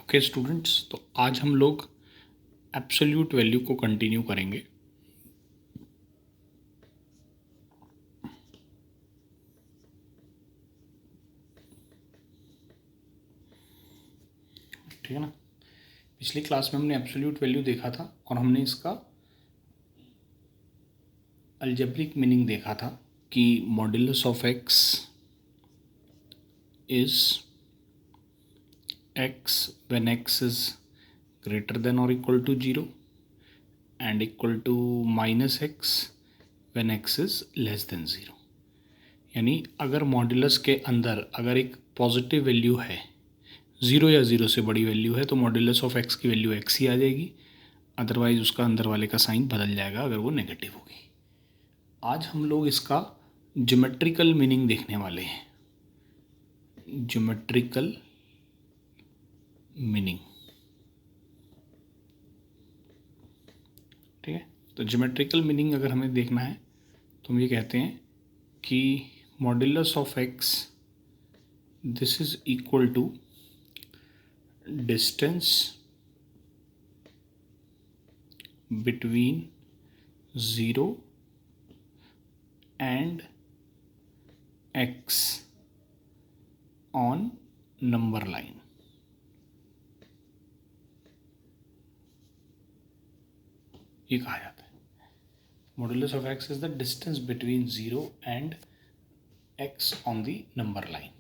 Okay students, तो आज हम लोग एब्सोल्यूट वैल्यू को कंटिन्यू करेंगे। ठीक है ना। पिछली क्लास में हमने एब्सोल्यूट वैल्यू देखा था और हमने इसका अलजेब्रिक मीनिंग देखा था कि modulus of x is x when x is greater than और equal to 0 and equal to minus x when x is less than 0। यानी अगर मॉड्यूलस के अंदर अगर एक पॉजिटिव वैल्यू है, 0 या 0 से बड़ी वैल्यू है, तो मॉड्यूलस ऑफ एक्स की वैल्यू एक्स ही आ जाएगी। अदरवाइज उसका अंदर वाले का साइन बदल जाएगा अगर वो नेगेटिव होगी। आज हम लोग इसका ज्योमेट्रिकल मीनिंग देखने वाले हैं। ज्योमेट्रिकल मीनिंग, ठीक है। तो ज्योमेट्रिकल मीनिंग अगर हमें देखना है तो हम ये कहते हैं कि modulus of x this is equal to distance between 0 and x on number line। ये कहा जाता है modulus of x is the distance between 0 and x on the number line।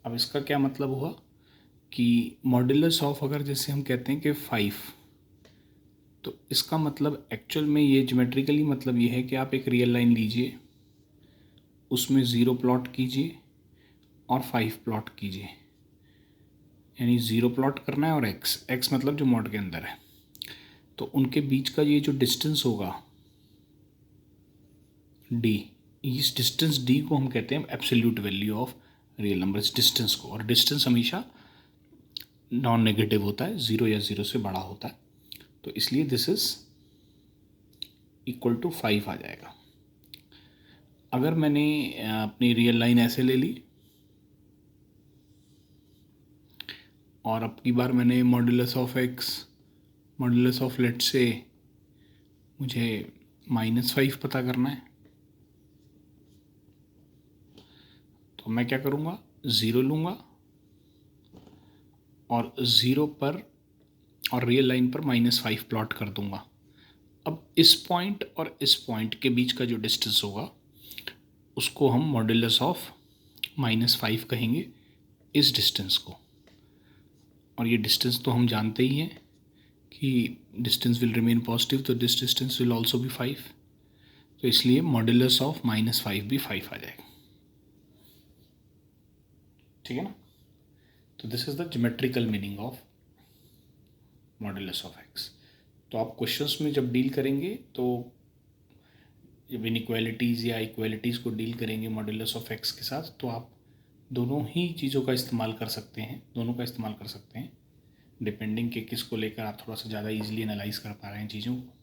अब इसका क्या मतलब हुआ कि मॉड्यूलस ऑफ अगर जैसे हम कहते हैं कि 5, तो इसका मतलब एक्चुअल में ये ज्योमेट्रिकली मतलब ये है कि आप एक रियल लाइन लीजिए, उसमें 0 प्लॉट कीजिए और 5 प्लॉट कीजिए। यानी 0 प्लॉट करना है और x मतलब जो मॉड के अंदर है, तो उनके बीच का ये जो डिस्टेंस होगा d, इस डिस्टेंस d को हम कहते हैं absolute value of real number, इस डिस्टेंस को। और डिस्टेंस हमेशा नॉन नेगेटिव होता है, 0 या 0 से बड़ा होता है, तो इसलिए दिस इज इक्वल टू 5 आ जाएगा। अगर मैंने अपनी रियल लाइन ऐसे ले ली और अब की बार मैंने modulus of x, modulus of let say मुझे -5 पता करना है, तो मैं क्या करूँगा, 0 लूँगा और 0 पर और रियल लाइन पर -5 प्लॉट कर दूँगा। अब इस पॉइंट और इस पॉइंट के बीच का जो डिस्टेंस होगा उसको हम मॉड्यूलस ऑफ -5 कहेंगे, इस डिस्टेंस को। और ये डिस्टेंस तो हम जानते ही हैं कि डिस्टेंस विल रिमेन पॉजिटिव, तो this distance will also be 5, तो इसलिए मॉड्यूलस ऑफ -5 भी 5 आ जाएगा। ठीक है ना। तो this is the geometrical meaning of modulus of x. तो आप क्वेश्चंस में जब डील करेंगे, तो जब इनइक्वालिटीज़ या इक्वालिटीज़ को डील करेंगे मॉड्यूलस ऑफ एक्स के साथ, तो आप दोनों ही चीज़ों का इस्तेमाल कर सकते हैं, दोनों का इस्तेमाल कर सकते हैं, डिपेंडिंग कि किसको लेकर आप थोड़ा सा ज़्यादा ईजिली एनालाइज कर पा रहे हैं चीज़ों को,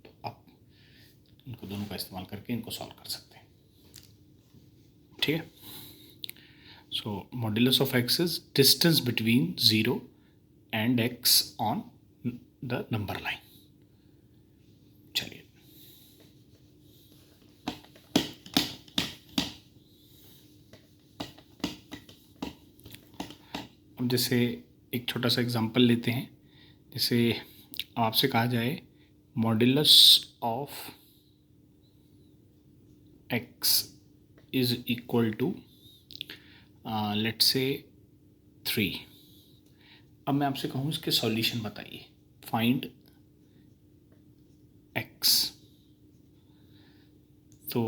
तो आप इनको दोनों का इस्तेमाल करके इनको सॉल्व कर सकते हैं। ठीक है। So modulus of x is distance between 0 and x on the number line। चलिए, अब जैसे एक छोटा सा एग्जांपल लेते हैं। जैसे आपसे कहा जाए modulus of x is equal to let's say 3। अब मैं आपसे कहूँ इसके सॉल्यूशन बताइए, फाइंड x। तो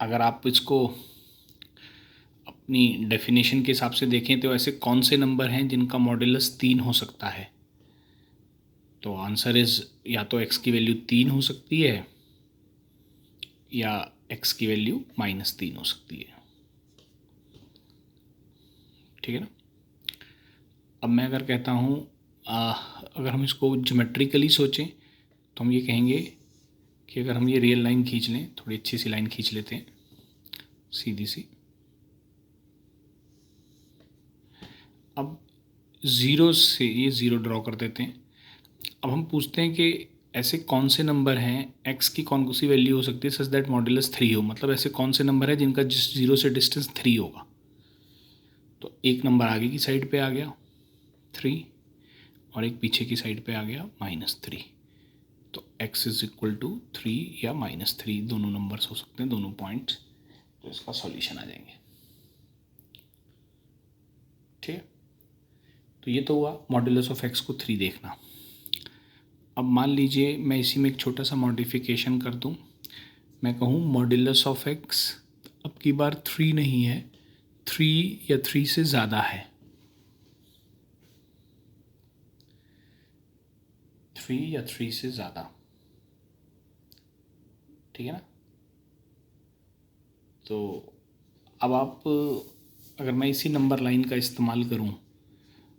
अगर आप इसको अपनी डेफिनेशन के हिसाब से देखें तो ऐसे कौन से नंबर हैं जिनका मॉड्यूलस 3 हो सकता है, तो आंसर इज या तो x की वैल्यू 3 हो सकती है या x की वैल्यू -3 हो सकती है। ठीक है ना। अब मैं अगर कहता हूँ अगर हम इसको ज्योमेट्रिकली सोचें तो हम ये कहेंगे कि अगर हम ये रियल लाइन खींच लें, थोड़ी अच्छी सी लाइन खींच लेते हैं सीधी सी, अब ज़ीरो से ये ज़ीरो ड्रॉ कर देते हैं। अब हम पूछते हैं कि ऐसे कौन से नंबर हैं, एक्स की कौन सी वैल्यू हो सकती है सच दैट मॉड्यूलस 3 हो, मतलब ऐसे कौन से नंबर है जिनका ज़ीरो से डिस्टेंस 3 होगा। तो एक नंबर आगे की साइड पे आ गया 3 और एक पीछे की साइड पे आ गया -3। तो x इज इक्वल टू 3 या -3 दोनों नंबर्स हो सकते हैं, दोनों पॉइंट्स। तो इसका सॉल्यूशन आ जाएंगे। ठीक है, तो ये तो हुआ मॉड्यूलस ऑफ x को 3 देखना। अब मान लीजिए मैं इसी में एक छोटा सा मॉडिफिकेशन कर दूं, मैं कहूँ मॉड्यूलस ऑफ x अब की बार 3 नहीं है, 3 या 3 से ज़्यादा है, 3 या 3 से ज़्यादा। ठीक है ना। तो अब आप अगर मैं इसी नंबर लाइन का इस्तेमाल करूं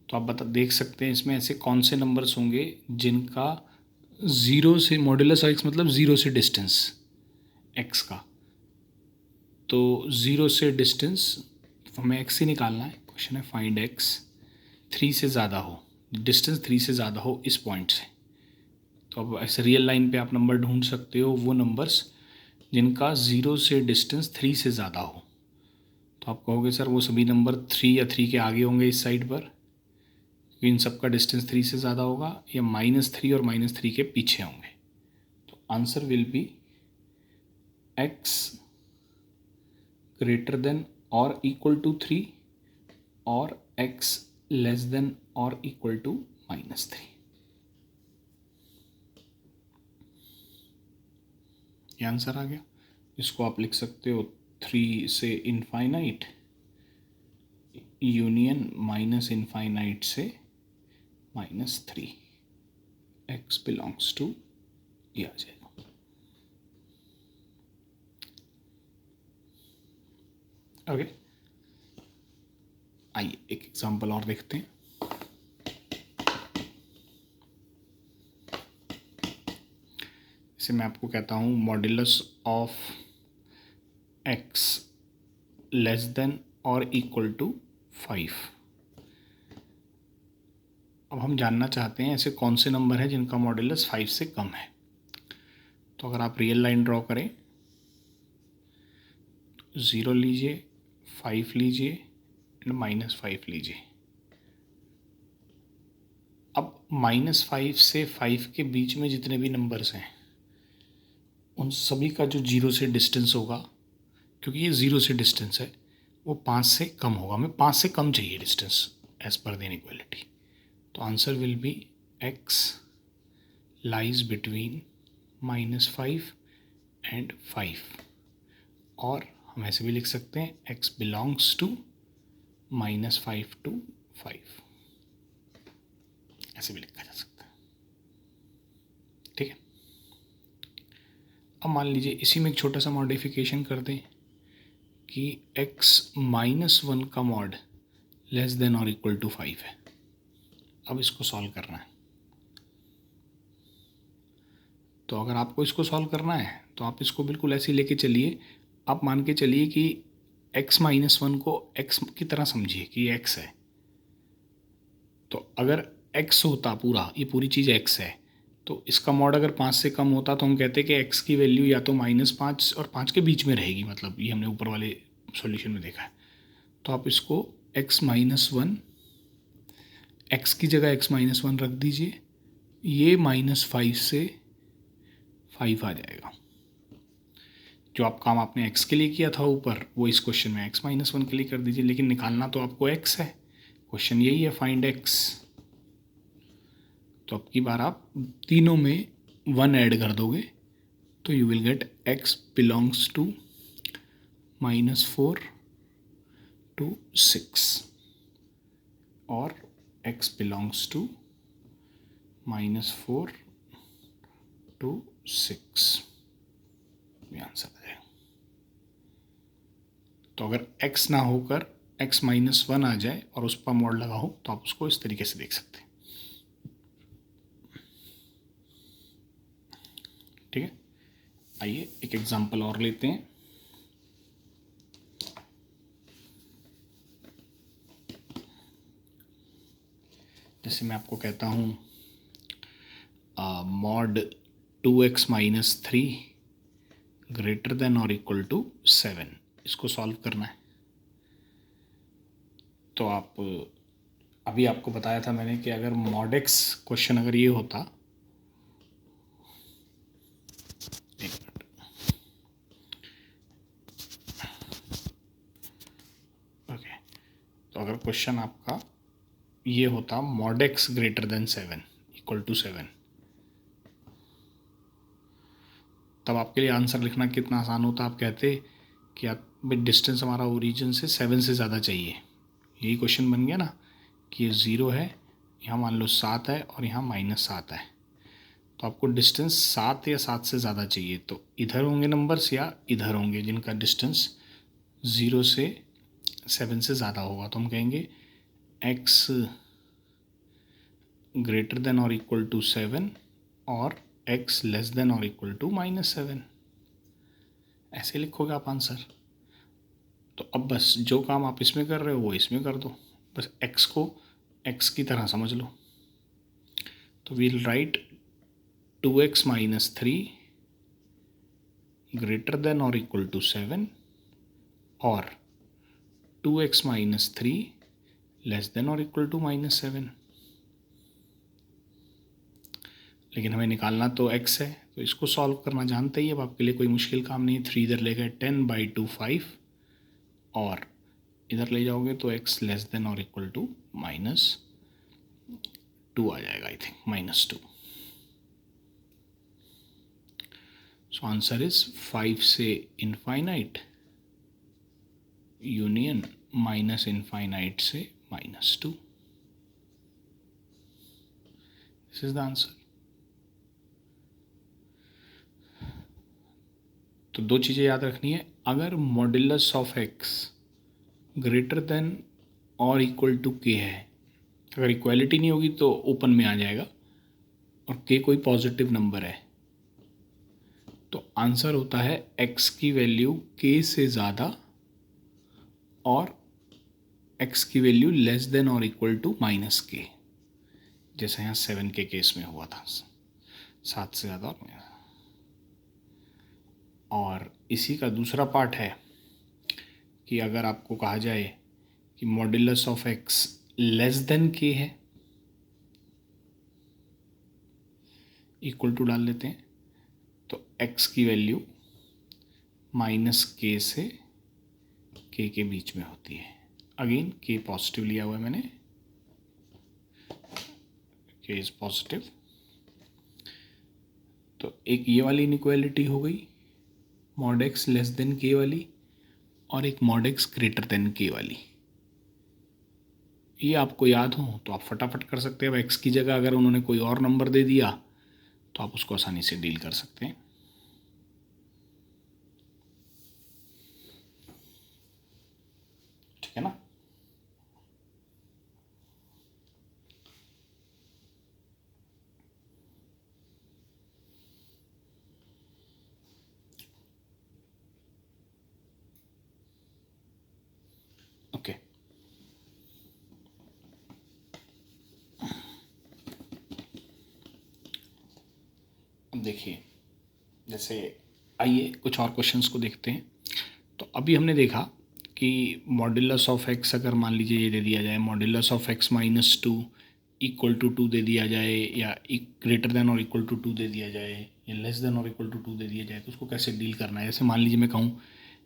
तो आप देख सकते हैं इसमें ऐसे कौन से नंबर्स होंगे जिनका ज़ीरो से मॉड्यूलस ऑफ एक्स मतलब ज़ीरो से डिस्टेंस एक्स का। तो ज़ीरो से डिस्टेंस हमें एक्स ही निकालना है। क्वेश्चन है फाइंड एक्स 3 से ज़्यादा हो, डिस्टेंस 3 से ज़्यादा हो इस पॉइंट से। तो अब ऐसे रियल लाइन पे आप नंबर ढूंढ सकते हो वो नंबर्स जिनका ज़ीरो से डिस्टेंस 3 से ज़्यादा हो। तो आप कहोगे सर वो सभी नंबर 3 या 3 के आगे होंगे इस साइड पर, इन सब का डिस्टेंस 3 से ज़्यादा होगा, या -3 और -3 के पीछे होंगे। तो answer will be x greater than और इक्वल टू 3 और x लेस देन और इक्वल टू -3। ये आंसर आ गया। इसको आप लिख सकते हो 3 से इनफाइनाइट यूनियन -इनफाइनाइट से -3, x बिलोंग्स टू ये आ जाएगा। ओके, आइए एक एग्जांपल और देखते हैं। इसे मैं आपको कहता हूँ modulus of x less than और इक्वल टू 5। अब हम जानना चाहते हैं ऐसे कौन से नंबर हैं जिनका मॉड्यूलस 5 से कम है। तो अगर आप रियल लाइन ड्रॉ करें, 0 लीजिए, 5 लीजिए एंड -5 लीजिए। अब -5 से 5 के बीच में जितने भी नंबर्स हैं उन सभी का जो 0 से डिस्टेंस होगा, क्योंकि ये 0 से डिस्टेंस है, वो 5 से कम होगा। हमें 5 से कम चाहिए distance as per the inequality. तो answer will be x lies between -5 and 5, और हम ऐसे भी लिख सकते हैं x बिलोंग्स टू -5 to 5, ऐसे भी लिखा जा सकता है। ठीक है, अब मान लीजिए इसी में एक छोटा सा मॉडिफिकेशन कर दें कि x -1 का मॉड लेस देन और इक्वल टू 5 है। अब इसको सॉल्व करना है। तो अगर आपको इसको सॉल्व करना है तो आप इसको बिल्कुल ऐसे लेके चलिए। आप मान के चलिए कि x -1 को x की तरह समझिए कि ये x है। तो अगर x होता पूरा, ये पूरी चीज़ x है, तो इसका मॉड अगर 5 से कम होता तो हम कहते कि x की वैल्यू या तो -5 और 5 के बीच में रहेगी, मतलब ये हमने ऊपर वाले सॉल्यूशन में देखा है। तो आप इसको x -1, x की जगह x -1 रख दीजिए, ये -5 से 5 आ जाएगा। जो आप काम आपने x के लिए किया था ऊपर, वो इस क्वेश्चन में x -1 के लिए कर दीजिए, लेकिन निकालना तो आपको x है। क्वेश्चन यही है, फाइंड x। तो अब की बार आप तीनों में 1 ऐड कर दोगे तो you will get x belongs to -4 to 6 और x बिलोंग्स टू -4 to 6। ये आंसर है। तो अगर x ना होकर x -1 आ जाए और उस पर मॉड लगा हो तो आप उसको इस तरीके से देख सकते हैं। ठीक है, आइए एक एग्जांपल और लेते हैं। जैसे मैं आपको कहता हूँ mod 2x minus 3 greater than और इक्वल टू 7, इसको सॉल्व करना है। तो आप अभी आपको बताया था मैंने कि अगर मॉड एक्स क्वेश्चन अगर ये होता, एक मिनट, ओके, तो अगर क्वेश्चन आपका ये होता mod x greater than 7 equal to 7, तब आपके लिए आंसर लिखना कितना आसान होता। आप कहते कि आप डिस्टेंस हमारा ओरिजिन से 7 से ज़्यादा चाहिए। यही क्वेश्चन बन गया ना कि ये 0 है, यहाँ मान लो 7 है और यहाँ -7 है, तो आपको डिस्टेंस 7 या 7 से ज़्यादा चाहिए। तो इधर होंगे नंबर्स या इधर होंगे जिनका डिस्टेंस 0 से 7 से ज़्यादा होगा। तो हम कहेंगे x ग्रेटर देन और इक्वल टू 7 और x लेस देन और इक्वल टू -7, ऐसे लिखोगे आप आंसर। तो अब बस जो काम आप इसमें कर रहे हो वो इसमें कर दो, बस x को x की तरह समझ लो। तो we'll write 2x minus 3 greater than और इक्वल टू 7 और 2x माइनस 3 लेस देन और इक्वल टू -7। लेकिन हमें निकालना तो x है, तो इसको सॉल्व करना जानते ही, अब आपके लिए कोई मुश्किल काम नहीं है। 3 इधर ले गए 10/2 5 और इधर ले जाओगे तो x लेस देन और इक्वल टू -2 आ जाएगा, I think -2। So answer is 5 से इनफाइनाइट यूनियन माइनस इनफाइनाइट से -2। This is the answer. तो दो चीज़ें याद रखनी है, अगर modulus of x greater than और इक्वल टू k है, अगर इक्वालिटी नहीं होगी तो ओपन में आ जाएगा और k कोई पॉजिटिव नंबर है, तो आंसर होता है x की वैल्यू k से ज़्यादा और x की वैल्यू लेस देन और इक्वल टू -k, जैसे यहाँ 7 के केस में हुआ था, 7 से ज़्यादा। और इसी का दूसरा पार्ट है कि अगर आपको कहा जाए कि modulus of x less than k है, इक्वल टू डाल लेते हैं, तो x की वैल्यू -k से k के बीच में होती है। अगेन k पॉजिटिव लिया हुआ है मैंने, k इज पॉजिटिव। तो एक ये वाली इनइक्वालिटी हो गई mod x less than k वाली, और एक mod x greater than k वाली। ये आपको याद हो तो आप फटाफट कर सकते हैं। अब x की जगह अगर उन्होंने कोई और नंबर दे दिया तो आप उसको आसानी से डील कर सकते हैं। ठीक है ना। ओके, अब देखिए, जैसे आइए कुछ और क्वेश्चंस को देखते हैं। तो अभी हमने देखा कि मॉड्यूलस ऑफ x अगर मान लीजिए ये दे दिया जाए, modulus of x -2 equal to 2 दे दिया जाए, या ग्रेटर देन और इक्वल टू 2 दे दिया जाए, या लेस देन और इक्वल टू 2 दे दिया जाए, तो उसको कैसे डील करना है। जैसे मान लीजिए मैं कहूँ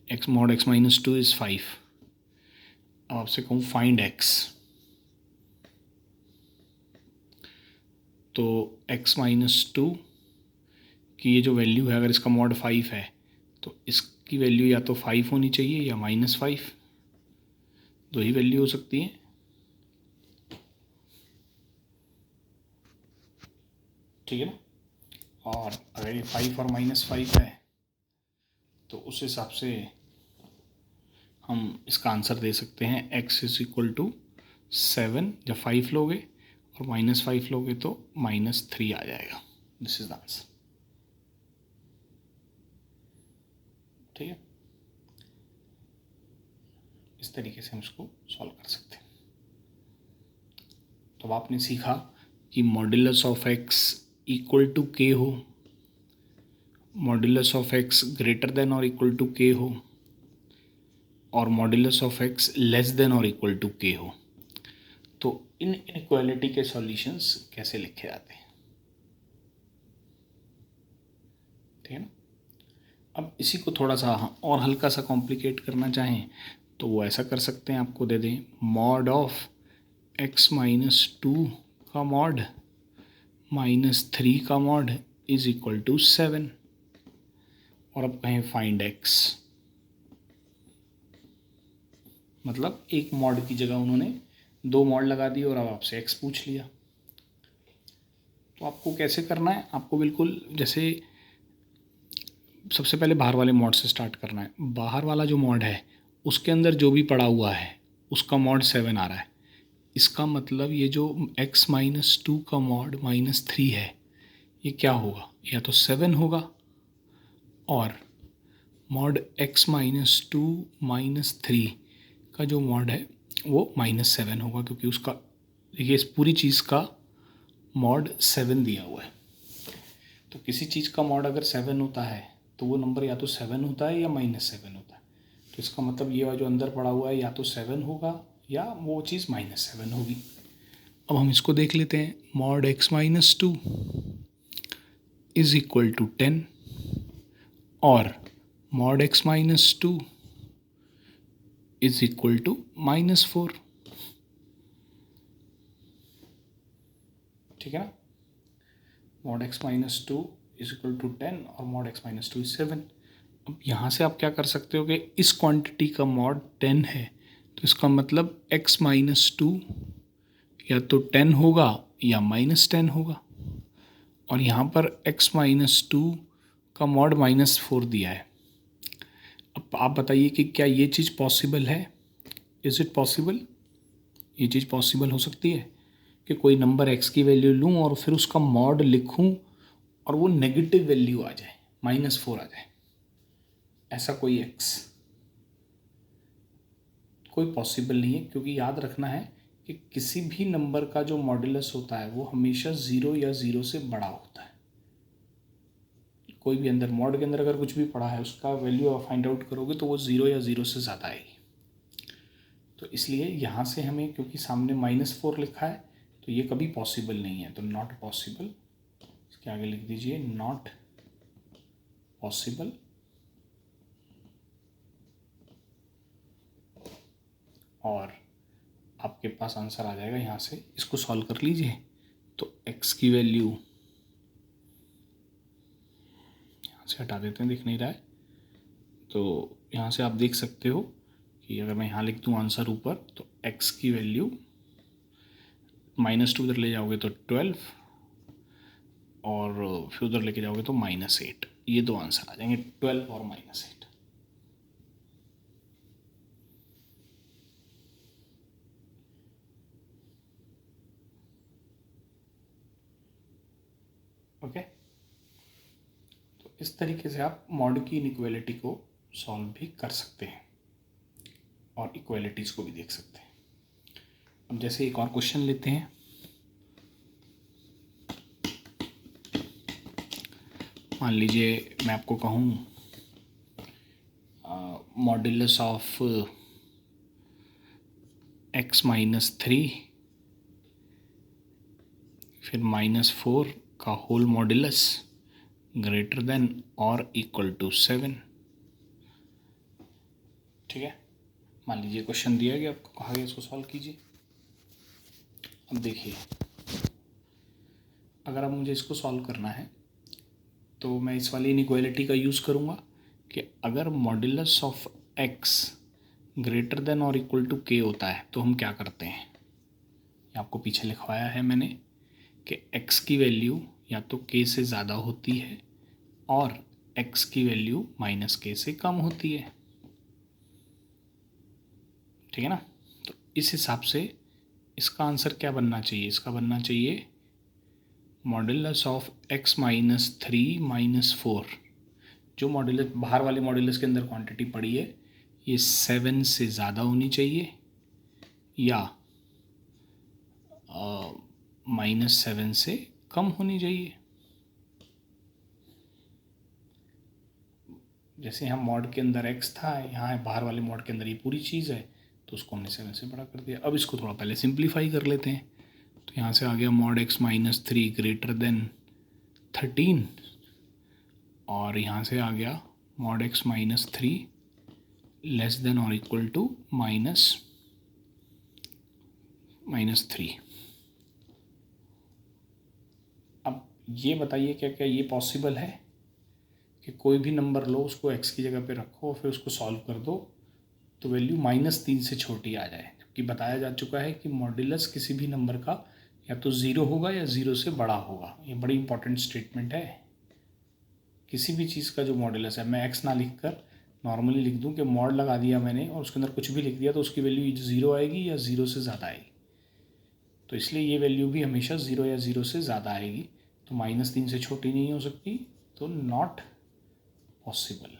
x मॉड x -2 इज़ 5, अब आपसे कहूँ फाइंड x, तो x -2 की ये जो वैल्यू है, अगर इसका मॉड 5 है तो इसकी वैल्यू या तो 5 होनी चाहिए या -5, दो ही वैल्यू हो सकती है। ठीक है ना। और अगर ये 5 और -5 है तो उस हिसाब से हम इसका आंसर दे सकते हैं x इज इक्वल टू 7, जब 5 लोगे और -5 लोगे तो -3 आ जाएगा। This is the answer. ठीक है, इस तरीके से हम इसको सॉल्व कर सकते हैं। तो अब आपने सीखा कि modulus of x equal to k हो, modulus of x greater than और इक्वल टू के हो, और modulus of x less than और इक्वल टू के हो। तो इन इनइक्वालिटी के सॉल्यूशंस कैसे लिखे जाते हैं, ठीक है ना। अब इसी को थोड़ा सा और हल्का सा कॉम्प्लिकेट करना चाहें तो वो ऐसा कर सकते हैं, आपको दे दें mod of x minus two का मॉड माइनस थ्री का मॉड इज इक्वल टू 7, और अब कहें फाइंड एक्स, मतलब एक मॉड की जगह उन्होंने दो मॉड लगा दिए और अब आपसे एक्स पूछ लिया। तो आपको कैसे करना है, आपको बिल्कुल जैसे सबसे पहले बाहर वाले मॉड से स्टार्ट करना है। बाहर वाला जो मॉड है उसके अंदर जो भी पड़ा हुआ है उसका मॉड 7 आ रहा है। इसका मतलब ये जो x माइनस टू का मॉड माइनस थ्री है ये क्या होगा, या तो 7 होगा, और mod x minus to minus three का जो मॉड है वो माइनस 7 होगा, क्योंकि उसका देखिए इस पूरी चीज़ का मॉड 7 दिया हुआ है। तो किसी चीज़ का मॉड अगर 7 होता है तो वो नंबर या तो 7 होता है या माइनस 7 होता है। तो इसका मतलब ये जो अंदर पड़ा हुआ है या तो 7 होगा या वो चीज़ माइनस 7 होगी। अब हम इसको देख लेते हैं। Mod x minus two is equal to 10 और mod x minus two is equal to minus 4, ठीक है ना। Mod x minus two is equal to 10 और mod x minus two is 7। अब यहाँ से आप क्या कर सकते हो कि इस क्वांटिटी का मॉड 10 है तो इसका मतलब x माइनस टू या तो 10 होगा या माइनस 10 होगा, और यहाँ पर x माइनस टू का मॉड माइनस 4 दिया है। अब आप बताइए कि क्या ये चीज़ पॉसिबल है, इज़ इट पॉसिबल, ये चीज़ पॉसिबल हो सकती है कि कोई नंबर x की वैल्यू लूँ और फिर उसका मॉड लिखूँ और वो नेगेटिव वैल्यू आ जाए, माइनस 4 आ जाए, ऐसा कोई x कोई पॉसिबल नहीं है। क्योंकि याद रखना है कि किसी भी नंबर का जो मॉड्यूलस होता है वो हमेशा 0 या 0 से बड़ा होता है। कोई भी अंदर मॉड के अंदर अगर कुछ भी पड़ा है उसका वैल्यू आप फाइंड आउट करोगे तो वो 0 या 0 से ज़्यादा आएगी। तो इसलिए यहाँ से हमें, क्योंकि सामने माइनस 4 लिखा है तो ये कभी पॉसिबल नहीं है, तो नॉट पॉसिबल, इसके आगे लिख दीजिए नॉट पॉसिबल। और आपके पास आंसर आ जाएगा। यहाँ से इसको सॉल्व कर लीजिए तो x की वैल्यू यहाँ से हटा देते हैं, दिख नहीं रहा है, तो यहाँ से आप देख सकते हो कि अगर मैं यहाँ लिख दूँ आंसर ऊपर तो x की वैल्यू माइनस टू उधर ले जाओगे तो 12 और फिर उधर लेके जाओगे तो माइनस 8, ये दो आंसर आ जाएंगे, 12 और माइनस 8। ओके, तो इस तरीके से आप मॉड की इनइक्वालिटी को सॉल्व भी कर सकते हैं और इक्वालिटीज़ को भी देख सकते हैं। अब जैसे एक और क्वेश्चन लेते हैं। मान लीजिए मैं आपको कहूँ modulus of x minus three फिर माइनस 4 का होल मॉड्यूलस ग्रेटर देन और इक्वल टू 7, ठीक है। मान लीजिए क्वेश्चन दिया गया, आपको कहा गया इसको सॉल्व कीजिए। अब देखिए, अगर अब मुझे इसको सॉल्व करना है तो मैं इस वाली इनइक्वालिटी का यूज़ करूँगा कि अगर modulus of x greater than और इक्वल टू k होता है तो हम क्या करते हैं। ये आपको पीछे लिखवाया है मैंने कि x की वैल्यू या तो k से ज़्यादा होती है और x की वैल्यू माइनस k से कम होती है, ठीक है ना। तो इस हिसाब से इसका आंसर क्या बनना चाहिए, इसका बनना चाहिए modulus of x minus three minus 4, जो मॉड्यूलस बाहर वाले मॉड्यूलस के अंदर क्वांटिटी पड़ी है ये 7 से ज़्यादा होनी चाहिए या -7 से कम होनी चाहिए। जैसे यहाँ मॉड के अंदर x था, यहाँ बाहर वाले मॉड के अंदर ये पूरी चीज़ है, तो उसको हमने 7 से बड़ा कर दिया। अब इसको थोड़ा पहले सिंप्लीफाई कर लेते हैं। तो यहाँ से आ गया मॉड x -3 ग्रेटर देन 13, और यहाँ से आ गया मॉड x -3 लेस देन और इक्वल टू -3। अब ये बताइए क्या क्या ये पॉसिबल है कि कोई भी नंबर लो, उसको x की जगह पे रखो और फिर उसको सॉल्व कर दो तो वैल्यू -3 से छोटी आ जाए, जबकि बताया जा चुका है कि मॉड्यूलस किसी भी नंबर का या तो 0 होगा या 0 से बड़ा होगा। ये बड़ी इंपॉर्टेंट स्टेटमेंट है। किसी भी चीज़ का जो मॉड्यूलस है, मैं x ना लिख कर नॉर्मली लिख दूं कि मॉड लगा दिया मैंने और उसके अंदर कुछ भी लिख दिया तो उसकी वैल्यू 0 आएगी या 0 से ज़्यादा आएगी। तो इसलिए ये वैल्यू भी हमेशा 0 या 0 से ज़्यादा आएगी। तो -3 से छोटी नहीं हो सकती, तो नॉट पॉसिबल।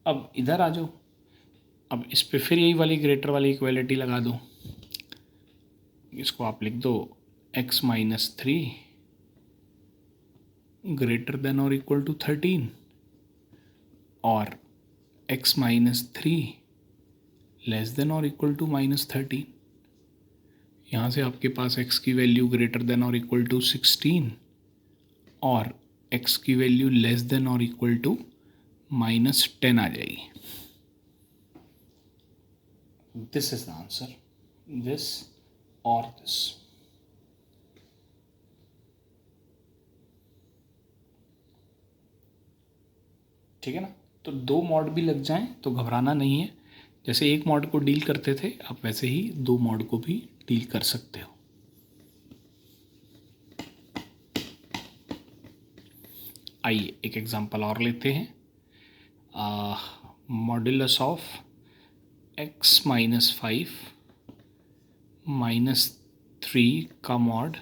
अब इधर आ जाओ। अब इस पे फिर यही वाली ग्रेटर वाली इक्वालिटी लगा दो। इसको आप लिख दो x -3 ग्रेटर देन और इक्वल टू 13 और x -3 लेस देन और इक्वल टू -13। यहाँ से आपके पास x की वैल्यू ग्रेटर देन और इक्वल टू 16 और x की वैल्यू लेस देन और इक्वल टू -10 आ जाएगी। This is the answer, this और दिस। ठीक है ना। तो 2 मॉड भी लग जाएं तो घबराना नहीं है। जैसे एक मॉड को डील करते थे आप वैसे ही 2 मॉड को भी डील कर सकते हो। आइए एक एग्जांपल और लेते हैं। मॉड्यूलस ऑफ x -5 -3 का मॉड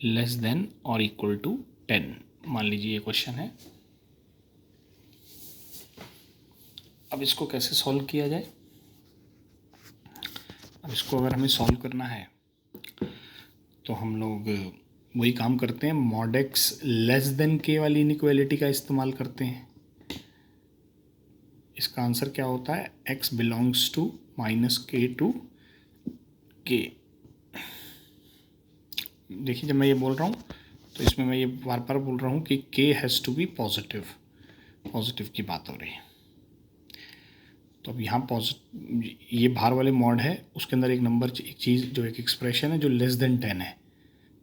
लेस देन और इक्वल टू 10। मान लीजिए ये क्वेश्चन है। अब इसको कैसे सॉल्व किया जाए। अब इसको अगर हमें सॉल्व करना है तो हम लोग वही काम करते हैं, mod x less than k वाली इनइक्वालिटी का इस्तेमाल करते हैं। इसका आंसर क्या होता है, x belongs to -k to k। देखिए जब मैं ये बोल रहा हूँ तो इसमें मैं ये बार बार बोल रहा हूँ कि k has to be positive, positive की बात हो रही है। तो अब यहाँ ये बाहर वाले मॉड है, उसके अंदर एक नंबर, एक चीज़ जो एक एक्सप्रेशन है जो लेस देन 10 है,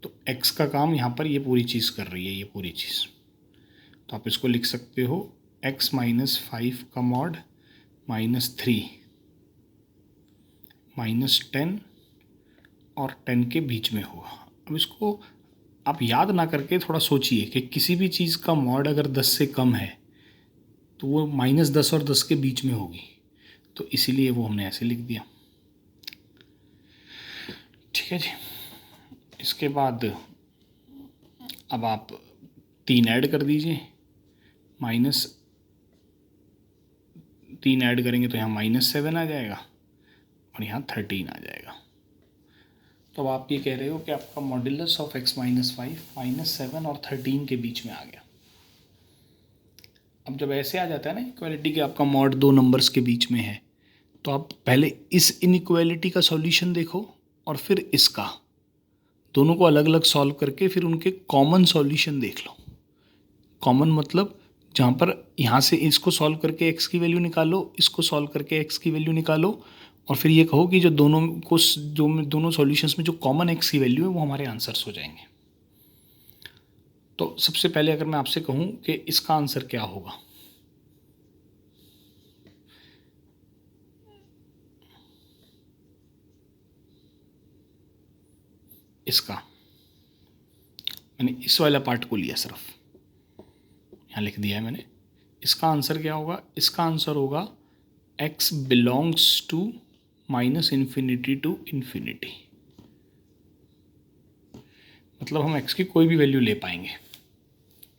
तो x का काम यहाँ पर ये पूरी चीज़ कर रही है, ये पूरी चीज़। तो आप इसको लिख सकते हो x -5 का मॉड -3 -10 और 10 के बीच में होगा। अब इसको आप याद ना करके थोड़ा सोचिए कि किसी भी चीज़ का मॉड अगर 10 से कम है तो वो -10 और 10 के बीच में होगी, तो इसीलिए वो हमने ऐसे लिख दिया। ठीक है जी। इसके बाद अब आप 3 ऐड कर दीजिए, -3 ऐड करेंगे तो यहाँ -7 आ जाएगा और यहाँ 13 आ जाएगा। तो अब आप ये कह रहे हो कि आपका मॉड्यूलस ऑफ x -5 -7 और 13 के बीच में आ गया। अब जब ऐसे आ जाता है ना इक्वालिटी के आपका मॉड 2 नंबर्स के बीच में है, तो आप पहले इस इनइक्वालिटी का सॉल्यूशन देखो और फिर इसका, दोनों को अलग अलग सॉल्व करके फिर उनके कॉमन सॉल्यूशन देख लो। कॉमन मतलब जहाँ पर यहाँ से इसको सॉल्व करके x की वैल्यू निकालो, इसको सॉल्व करके x की वैल्यू निकालो और फिर ये कहो कि जो दोनों सॉल्यूशंस में जो कॉमन x की वैल्यू है वो हमारे आंसर्स हो जाएंगे। तो सबसे पहले अगर मैं आपसे कहूँ कि इसका आंसर क्या होगा, इसका मैंने इस वाला पार्ट को लिया, सिर्फ यहाँ लिख दिया है मैंने। इसका आंसर क्या होगा, इसका आंसर होगा x बिलोंग्स टू -∞ टू ∞। मतलब हम x की कोई भी वैल्यू ले पाएंगे।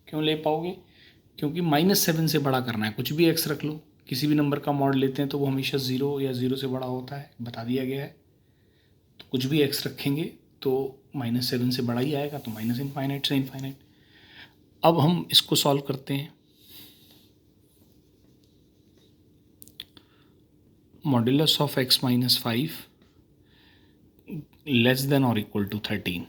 क्यों ले पाओगे, क्योंकि -7 से बड़ा करना है, कुछ भी x रख लो, किसी भी नंबर का मॉड लेते हैं तो वो हमेशा 0 या 0 से बड़ा होता है, बता दिया गया है। तो कुछ भी x रखेंगे तो -7 से बड़ा ही आएगा, तो माइनस इनफाइनाइट से इनफाइनाइट। अब हम इसको सॉल्व करते हैं। Modulus of x - 5 less than और इक्वल टू 13।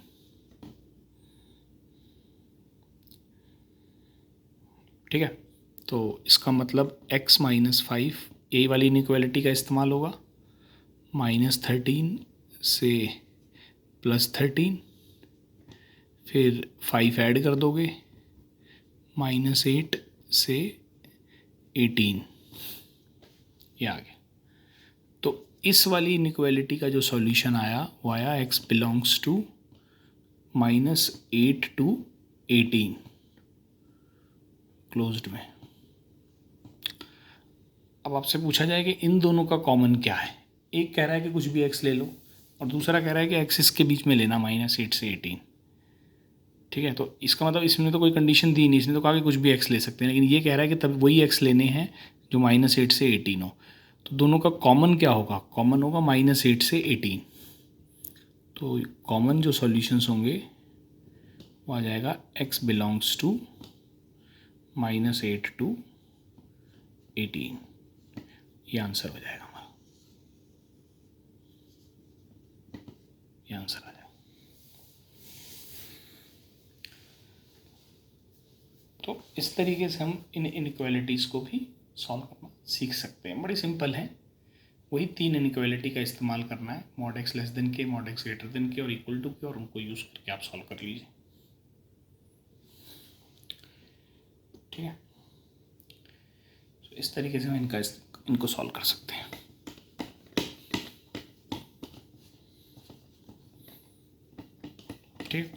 ठीक है, तो इसका मतलब x - 5 ए वाली इनइक्वालिटी का इस्तेमाल होगा, -13 से +13, फिर 5 ऐड कर दोगे, -8 से 18, ये आ गया। तो इस वाली इनइक्वालिटी का जो सॉल्यूशन आया वो आया x belongs to -8 to 18 closed में। अब आपसे पूछा जाए कि इन दोनों का कॉमन क्या है। एक कह रहा है कि कुछ भी x ले लो और दूसरा कह रहा है कि x इसके बीच में लेना, -8 से 18। ठीक है, तो इसका मतलब इसमें तो कोई कंडीशन दी नहीं, इसने तो कहा कि कुछ भी x ले सकते हैं, लेकिन ये कह रहा है कि तब वही x लेने हैं जो -8 से 18 हो। तो दोनों का कॉमन क्या होगा? कॉमन होगा -8 से 18। तो कॉमन जो सॉल्यूशंस होंगे वो आ जाएगा x बिलोंग्स टू -8 to 18। ये आंसर हो जाएगा हमारा, ये आंसर आ जाएगा। तो इस तरीके से हम इन इनइक्वालिटीज़ को भी सॉल्व करना सीख सकते हैं। बड़ी सिंपल है, वही 3 इनइक्वालिटी का इस्तेमाल करना है, मॉड x लेस देन के, मॉड x ग्रेटर देन के और इक्वल टू के, और उनको यूज़ करके आप सॉल्व कर लीजिए। ठीक है, तो इस तरीके से हम इनको सॉल्व कर सकते हैं। ठीक,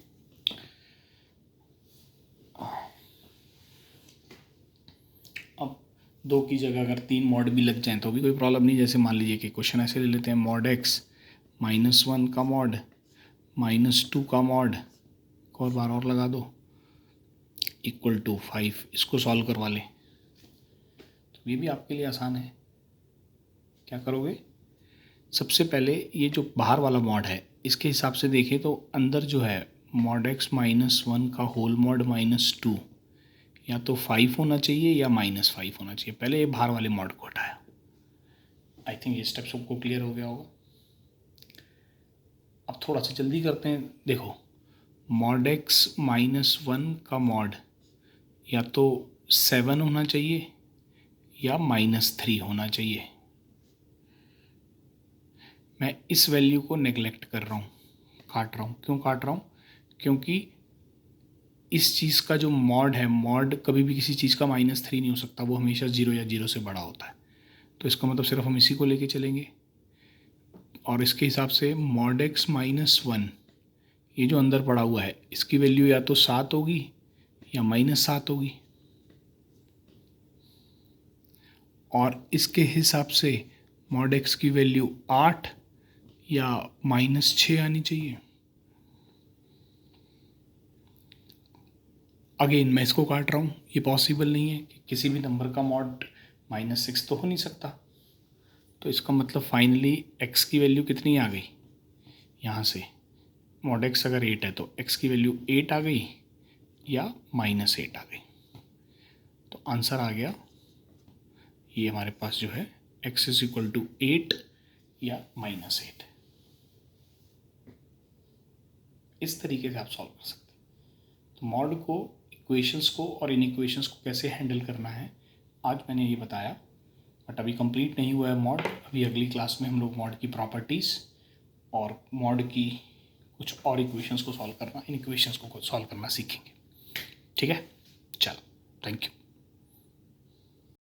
अब 2 की जगह अगर 3 मॉड भी लग जाएं तो भी कोई प्रॉब्लम नहीं। जैसे मान लीजिए कि क्वेश्चन ऐसे ले लेते हैं, मॉड x -1 का मॉड, -2 का मॉड, एक और बार और लगा दो, इक्वल टू 5, इसको सॉल्व करवा लें। तो ये भी आपके लिए आसान है। क्या करोगे? सबसे पहले ये जो बाहर वाला मॉड है इसके हिसाब से देखें तो अंदर जो है मॉड x -1 का होल मॉड -2 या तो 5 होना चाहिए या -5 होना चाहिए। पहले ये बाहर वाले मॉड को हटाया। आई थिंक ये स्टेप सबको क्लियर हो गया होगा। अब थोड़ा सा जल्दी करते हैं। देखो, मॉड x -1 का मॉड या तो 7 होना चाहिए या -3 होना चाहिए। मैं इस वैल्यू को नेगलेक्ट कर रहा हूँ, काट रहा हूँ। क्यों काट रहा हूँ? क्योंकि इस चीज़ का जो मॉड है, मॉड कभी भी किसी चीज़ का -3 नहीं हो सकता, वो हमेशा 0 या 0 से बड़ा होता है। तो इसका मतलब सिर्फ हम इसी को लेके चलेंगे। और इसके हिसाब से मॉड x -1, ये जो अंदर पड़ा हुआ है, इसकी वैल्यू या तो 7 होगी या -7 होगी। और इसके हिसाब से मॉड x की वैल्यू 8 या -6 आनी चाहिए। अगेन मैं इसको काट रहा हूँ, ये पॉसिबल नहीं है कि किसी भी नंबर का मॉड -6 तो हो नहीं सकता। तो इसका मतलब फाइनली x की वैल्यू कितनी आ गई? यहाँ से मॉड x अगर 8 है तो x की वैल्यू 8 आ गई या -8 आ गई। तो आंसर आ गया, ये हमारे पास जो है x = 8 या -8। इस तरीके से आप सॉल्व कर सकते हैं। तो मॉड को, इक्वेशंस को और इन इक्वेशंस को कैसे हैंडल करना है आज मैंने ये बताया। बट अभी कंप्लीट नहीं हुआ है मॉड। अभी अगली क्लास में हम लोग मॉड की प्रॉपर्टीज़ और मॉड की कुछ और इक्वेशंस को सॉल्व करना, इन इक्वेशंस को सॉल्व करना सीखेंगे। ठीक है, चलो, थैंक यू।